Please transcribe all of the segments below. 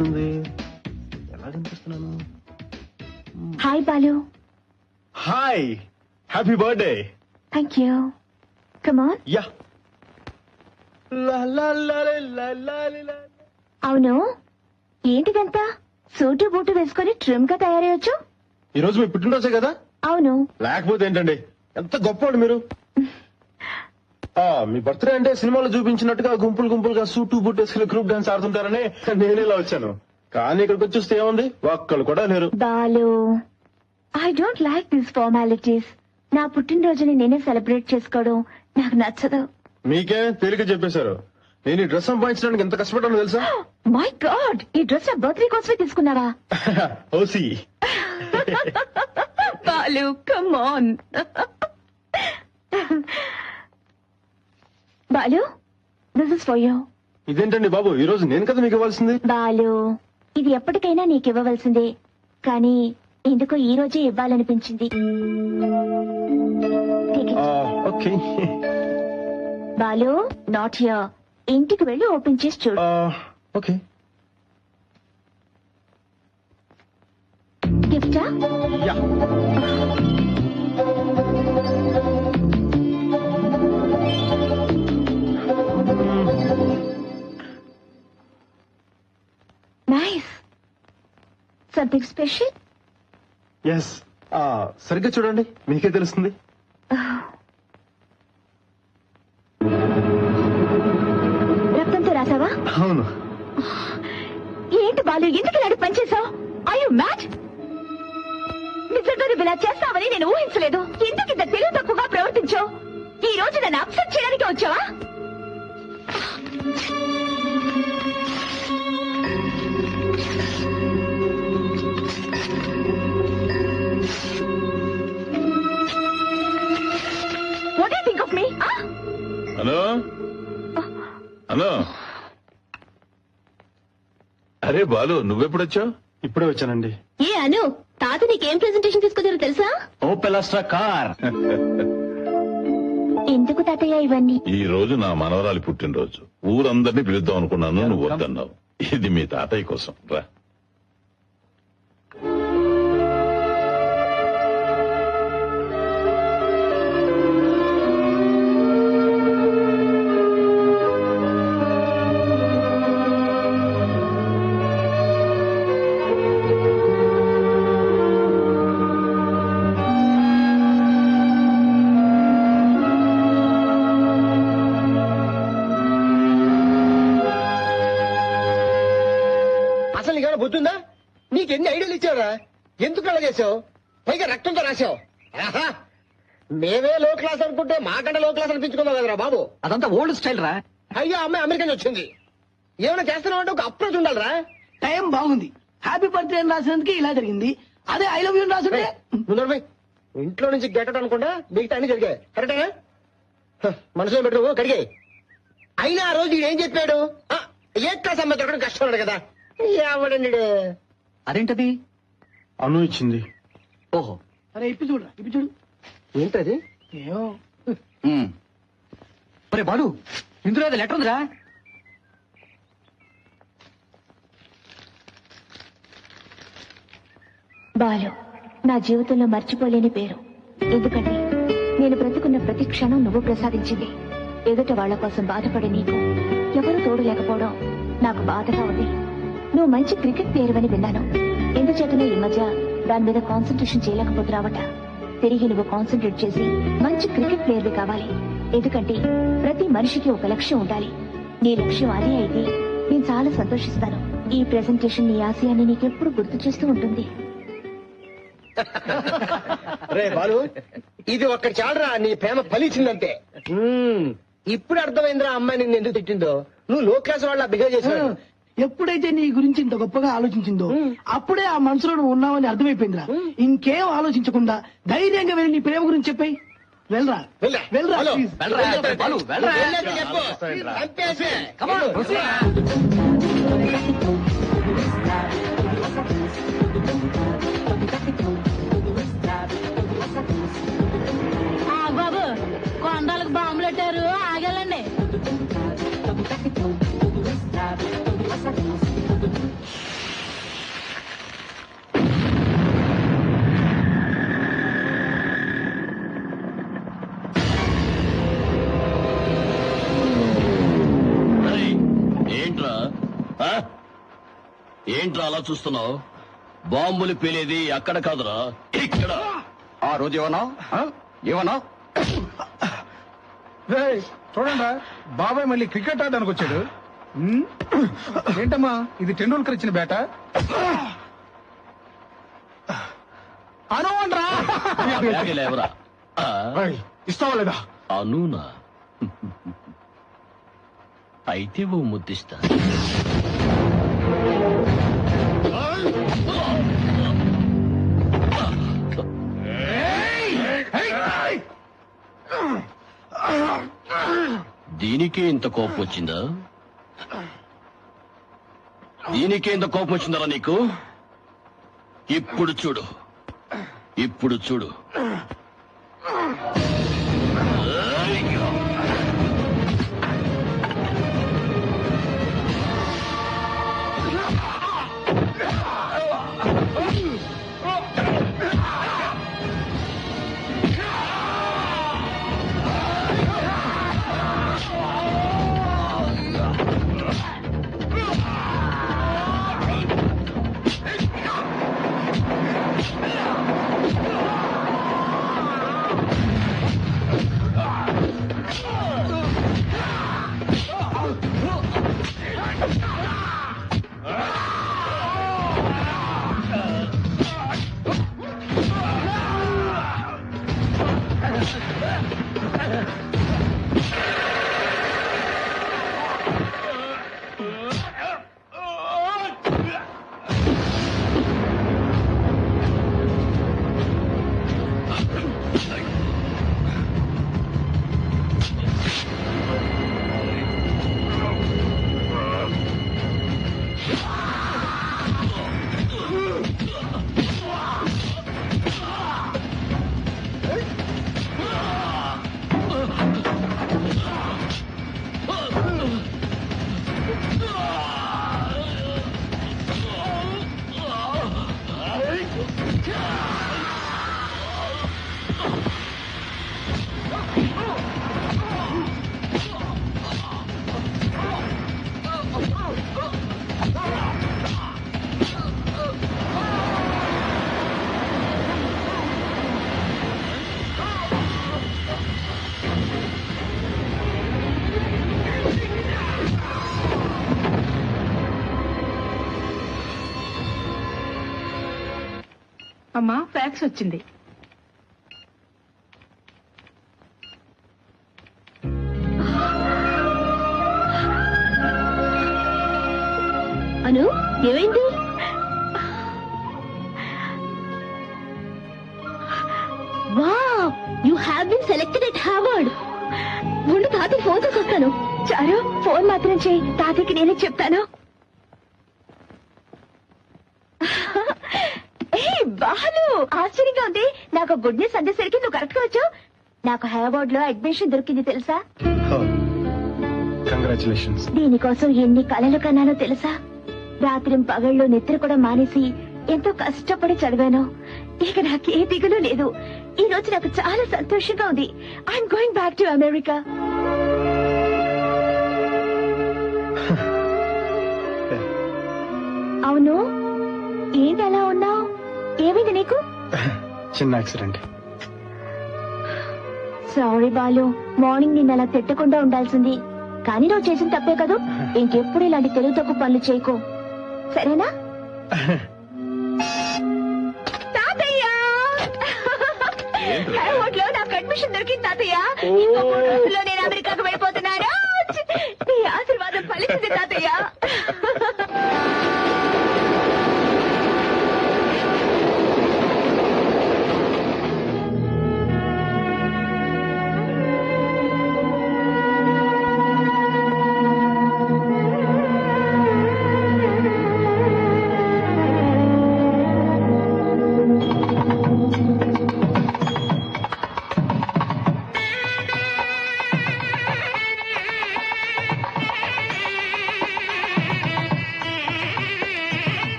కనిపిస్తుంది? ఎలా కనిపిస్తున్నాను? Hi Balu. Hi, happy birthday. Thank you. Come on. Yeah. అవును, ఏంటిదంతా? సూటు బూటు వేసుకుని ట్రిమ్ గా తయారయ్యొచ్చు. ఈ రోజు మీ పుట్టినరోజే కదా? అవును. లేకపోతే ఏంటండి, ఎంత గొప్పవాడు మీరు. మీ బర్త్డే అంటే సినిమాలో చూపించినట్టుగా గుంపులు గుంపులుగా సూటు బూట్ వేసుకుని గ్రూప్ డాన్స్ ఆడుతుంటారని నేను ఇలా వచ్చాను. కానీ ఇక్కడికి వచ్చేస్తే ఏముంది, ఒక్కళ్ళు కూడా లేరు. Balu, I don't like this formalities. నా పుట్టినరోజుని నేనే సెలబ్రేట్ చేసుకోవడం నాకు నచ్చదు. మీకే తేలిక చెప్పేశారు. నేను ఈ డ్రెస్ సంపాదించడానికి ఎంత కష్టపడ్డాను తెలుసా? మై గాడ్, ఈ డ్రెస్ నా బర్త్డే కోసమే తీసుకున్నావా? OC. Balu, come on. Balu, this is for you. ఇదేంటండి బాబు, ఈ రోజు నేను కదా మీకు ఇవ్వాల్సింది. బాలు, ఇది ఎప్పటికైనా నీకు ఇవ్వవలసిందే, కానీ ఎందుకో ఈ రోజే ఇవ్వాలనిపించింది. Take it. Okay. Balu, not here. ఇంటికి వెళ్ళి ఓపెన్ చేసి చూడు. ఓకే. గిఫ్టా? Yeah. Nice. Something special? Yes. సరిగ్గా చూడండి, మీకే తెలుస్తుంది. రక్తంతో రాసావా? అవును. ఏంటి బాలు, ఎందుకు ఇలాంటి పని చేసావు? I you mad? నిజంగా నువ్వు ఇలా చేస్తావని నేను ఊహించలేదు. ఎందుకు ఇంత తెలివి తక్కువగా ప్రవర్తించావు? ఈ రోజు నన్ను అప్సెట్ చేయడానికి వచ్చావా? What do you think of me? Hello hello. అరే బాలు, నువ్వెప్పుడొచ్చావు? ఇప్పుడే వచ్చానండి. ఏ అను, తాత నీకేం ప్రెజెంటేషన్ తీసుకొచ్చారో తెలుసా? Opel Astra car. ఎందుకు తాతయ్య ఇవన్నీ? ఈ రోజు నా మనవరాలి పుట్టినరోజు. ఊరందరినీ పిలుద్దాం అనుకున్నాను, నువ్వు వద్దన్నావు. ఇది మీ తాతయ్య కోసం, రా. అసలు నీకు బుద్ధుందా? నీకెన్ని ఐడియాలు ఇచ్చారా? ఎందుకు అలా చేసావు? పైగా రక్తంతో రాసావు. ఆహా, మేమే లో క్లాస్ అనుకుంటే మాకంటే లో క్లాస్ అనిపించుకున్నావు కదరా బాబు. అదంతా ఓల్డ్ స్టైల్ రా. అయ్యో, అమ్మాయి అమెరికా నుంచి వచ్చింది. ఏమైనా చేస్తున్నావు అంటే ఒక అప్రోచ్ ఉండాలిరా. టైం బాగుంది. హ్యాపీ బర్త్డే అని రాసినందుకు ఇలా జరిగింది. అదే ఐ లవ్ యూ రాసుంటే ఇంట్లో నుంచి గెట్టడం అనుకుంటా మిగతా అన్ని జరిగాయి. కరెక్టేనా? మనసులో పెట్టు, కడిగాయి. అయినా ఆ రోజు ఏం చెప్పాడు? ఏ క్లాస్ అమ్మాయి దొరకడం కష్టం ఉన్నాడు కదా. ఎవడండి? అదేంటది? అను ఇచ్చింది. ఓహో, అరే ఇప్పి చూడరా, ఇప్పి చూడు. ఏంటది? ఏమో. ఒరే బాలు, ఇందులో అది లెటర్ ఉందిరా. బాలు, నా జీవితంలో మర్చిపోలేని పేరు. ఎందుకంటే నేను బ్రతుకున్న ప్రతి క్షణం నువ్వు ప్రసాదించింది. ఎదుట వాళ్ల కోసం బాధపడే నీకు ఎవరు తోడు లేకపోవడం నాకు బాధగా ఉంది. నువ్వు మంచి క్రికెట్ ప్లేయర్ అని విన్నాను. ఎందుచేతనో ఈ మధ్య దాని మీద కాన్సన్ట్రేషన్ చేయలేకపోతున్నావట. తిరిగి నువ్వు కాన్సన్ట్రేట్ చేసి మంచి క్రికెట్ ప్లేయర్వి కావాలి. ఎందుకంటే ప్రతి మనిషికి ఒక లక్ష్యం ఉండాలి. నీ లక్ష్యం అదే అయితే నేను చాలా సంతోషిస్తాను. ఈ ప్రెజెంటేషన్ నీ ఆశయాన్ని నీకెప్పుడు గుర్తు చేస్తూ ఉంటుంది. రే బాలు, ఇది ఒక్కటి చాలరా, నీ ప్రేమ ఫలించిందంతే. ఇప్పుడు అర్థమైందిరా అమ్మాయి నిన్ను ఎందుకు తిట్టిందో. నువ్వు లో క్లాస్ వాళ్ళ బిహేవ్ చేసావు. ఎప్పుడైతే నీ గురించి ఇంత గొప్పగా ఆలోచించిందో అప్పుడే ఆ మనసులో నువ్వు ఉన్నావని అర్థమైపోయిందిరా. ఇంకేం ఆలోచించకుండా ధైర్యంగా వెళ్ళి నీ ప్రేమ గురించి చెప్పాయి. వెళ్ళరా వెళ్ళరా. వెళ్ళరా హలో. please. వెళ్ళాక చెప్పు. చంపేసి. బాబు, కొండలకు బాంబులు పెట్టారు, ఆగలండి. ఏంట్రా అలా చూస్తున్నావు? బాంబులు పేలేది అక్కడ కాదురా, ఇక్కడ. ఆ రోజు ఏమన్నా చూడండి బాబాయ్ మళ్ళీ క్రికెట్ ఆడడానికి వచ్చాడు. ఏంటమ్మా ఇది టెండూల్కర్ ఇచ్చిన బేట? అనురా ఎవరా? ఇస్తావా లేదా? అనునా? అయితే ఓ ముద్దిస్తా. దీనికే ఇంత కోపం వచ్చిందా? దీనికే ఇంత కోపం వచ్చిందరా నీకు? ఇప్పుడు చూడు, ఇప్పుడు చూడు. అమ్మా ఫ్యాక్స్ వచ్చింది. అను ఏమైంది? Wow, you have been selected at Harvard. ముందు తాతకి ఫోన్ చేసి వస్తాను. చారు ఫోన్ మాత్రం చేయి, తాతకి నేనే చెప్తాను. బాలు ఆశ్చర్యంగా ఉంది. నాకు గుడ్ న్యూస్ అందేసరికి నువ్వు కరెక్ట్ గా వచ్చావు. నాకు హార్వర్డ్ లో అడ్మిషన్ దొరికింది తెలుసా? కంగ్రాచులేషన్స్. దీనికోసం ఎన్ని కలలు కన్నానో తెలుసా? రాత్రి పగళ్ళు నిద్ర కూడా మానేసి ఎంతో కష్టపడి చదివాను. ఇక నాకు ఏ దిగులు లేదు. ఈ రోజు నాకు చాలా సంతోషంగా ఉంది. I'm going back to America. అవును, ఏంటి అలా ఉన్నావు? ఏమైంది నీకు? చిన్న యాక్సిడెంట్. సారీ బాలు, మార్నింగ్ నిన్న అలా తిట్టకుండా ఉండాల్సింది. కానీ నువ్వు చేసిన తప్పే కదా. ఇంకెప్పుడు ఇలాంటి తెలుగు తక్కువ పనులు చేయకు, సరేనా? తాతయ్య, హార్వర్డ్ లో నాకు అడ్మిషన్ దొరికింది తాతయ్య. ఇంకో 3 రోజుల్లో నేను అమెరికాకు వెళ్ళిపోతున్నాను. నీ ఆశీర్వాదం ఫలించింది తాతయ్య.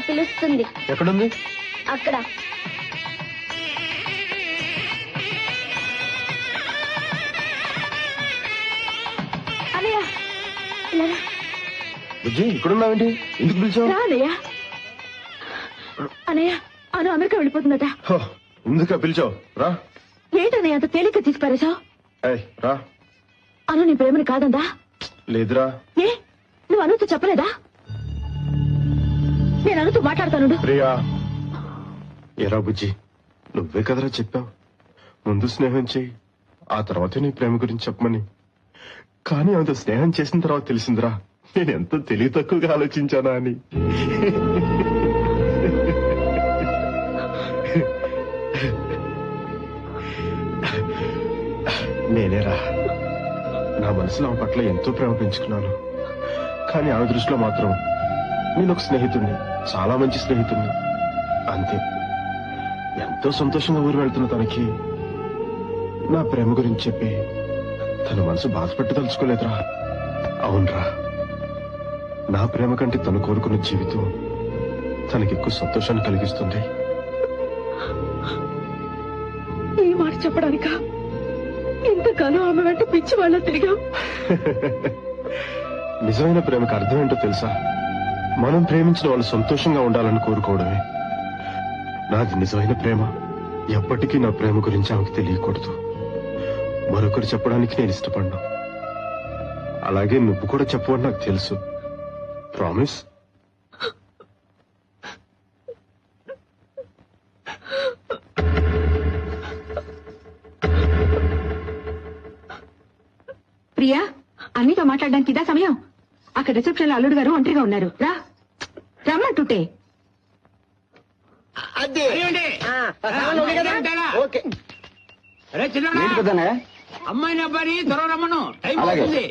పిలుస్తుంది. ఎక్కడుంది? అక్కడ. అన్నయ్య ఇలా రా. బుజ్జి ఇక్కడున్నావేంటి? ఎందుకు పిలిచావు? రా అన్నయ్య. అన్నయ్య అను అమెరికా వెళ్ళిపోతుందట. ఎందుకు పిలిచావు? రా. ఏంటన్నయ్య అంత తేలిక తీసుకుపారేశావు? ఏయ్, రా. అను నీ ప్రేమని కాదందా? లేదురా. ఏ నువ్వు అనుతో చెప్పలేదా? నేను అనుతో మాట్లాడతాను. ప్రియా, ఏరా బుజ్జి, నువ్వే కదరా చెప్పావు ముందు స్నేహం చెయ్యి, ఆ తర్వాత నీ ప్రేమ గురించి చెప్పమని. కానీ అంత స్నేహం చేసిన తర్వాత తెలిసిందిరా నేను ఎంత తెలివి తక్కువగా ఆలోచించానా అని. నేనేరా నా మనసులో ఆమె పట్ల ఎంతో ప్రేమ పెంచుకున్నాను. కానీ ఆమె దృష్టిలో మాత్రం నేను ఒక స్నేహితుడిని, చాలా మంచి స్నేహితుడిని అంతే. ఎంతో సంతోషంగా ఊరు వెళ్తున్న తనకి నా ప్రేమ గురించి చెప్పి తన మనసు బాధపెట్టి తలుచుకోలేదురా. అవునరా, నా ప్రేమ కంటే తను కోరుకున్న జీవితం తనకి ఎక్కువ సంతోషాన్ని కలిగిస్తుంది. ఈ మాట చెప్పడానిక ఇంతకాలం ఆమె వెంట పిచ్చి వాళ్ళ తిరిగా. నిజమైన ప్రేమకు అర్థం ఏంటో తెలుసా? మనం ప్రేమించిన వాళ్ళు సంతోషంగా ఉండాలని కోరుకోవడమే. నాది నిజమైన ప్రేమ. ఎప్పటికీ నా ప్రేమ గురించి ఆమెకు తెలియకూడదు. మరొకరు చెప్పడానికి నేను ఇష్టపడ్డా. అలాగే నువ్వు కూడా చెప్పవని నాకు తెలుసు. ప్రామిస్? ప్రియా, అన్నితో మాట్లాడడానికి ఇదా సమయం? అక్కడ రిసెప్షన్ లో అల్లుడు గారు ఒంటరిగా ఉన్నారు. రా రమ్మంటుంటే. అది ఓకే. ఏంటి పెద్దన్నయ్య? అమ్మాయిని అబ్బాయి త్వరగా రమ్మను, టైం అలాగే. అవుతుంది.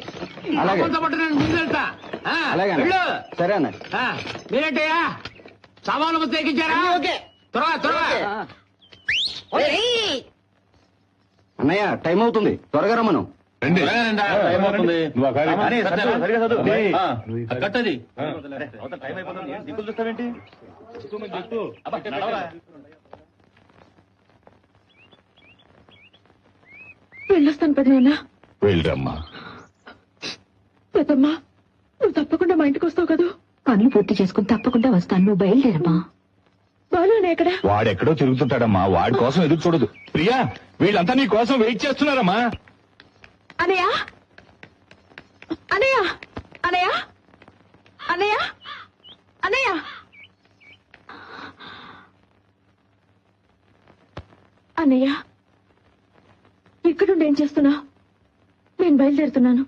అలాగే. అమ్మాయితో పాటు నేను ముందు వెళ్తా. అలాగే అన్న. వెళ్ళు. సరే అన్న. మీరేంటయ్యా సామాన్లు మొత్తం ఎక్కించారా? ఓకే. త్వరగా త్వరగా. అన్నయ్య టైం అవుతుంది, త్వరగా రమ్మను. కట్టది వెళ్ళొస్తాను పెద్దనాన్న. వెళ్ళరమ్మా. పెద్దమ్మా, నువ్వు తప్పకుండా మా ఇంటికి వస్తావు కదా? పనులు పూర్తి చేసుకుని తప్పకుండా వస్తాను. నువ్వు బయలుదేరమ్మా. బాలునే ఎక్కడ? వాడెక్కడో తిరుగుతుంటాడమ్మా, వాడి కోసం ఎదురు చూడదు. ప్రియా, వీళ్ళంతా నీ కోసం వెయిట్ చేస్తున్నారమ్మా. అనయ్య అనయ్య అనయ్య అనయ్య అనయ్య అన్నయ్య, ఇక్కడుండి ఏం చేస్తున్నా? నేను బయలుదేరుతున్నాను.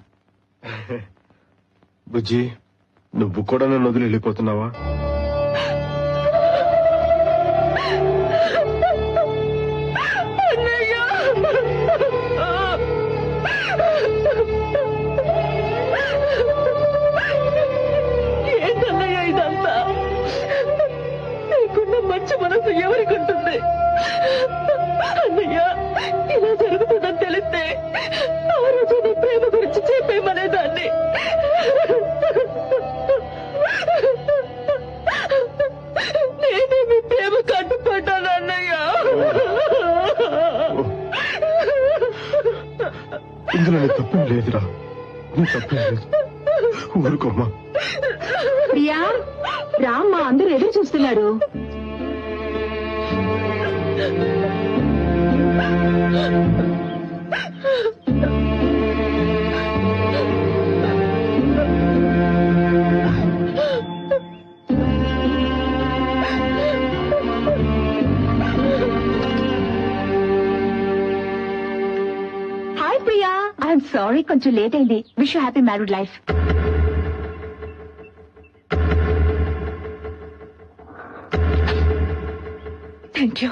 బుజ్జి, నువ్వు కూడా నన్ను వదిలి వెళ్ళిపోతున్నావా? ఏంటన్నయ్య ఇదంతా? నీకున్న మంచి మనసు ఎవరికి ఉంటుంది? అన్నయ్య, ఇలా జరుగుతుందని తెలిస్తే ఆ రోజు నీ ప్రేమ గురించి చెప్పేమనేదాన్ని. నేనే మీ ప్రేమ కట్టుపడ్డాను అన్నయ్య. ఇందులో నీ తప్పేం లేదురా, నీ తప్పేం లేదు. ఊరుకోమ్మా. ప్రియా, రామ్మా, అందరూ ఎదురు చూస్తున్నారు. హాయ్ ప్రియా, ఐఎమ్ సారీ కొంచెం లేట్ అయింది. Wish you happy married life. Thank you.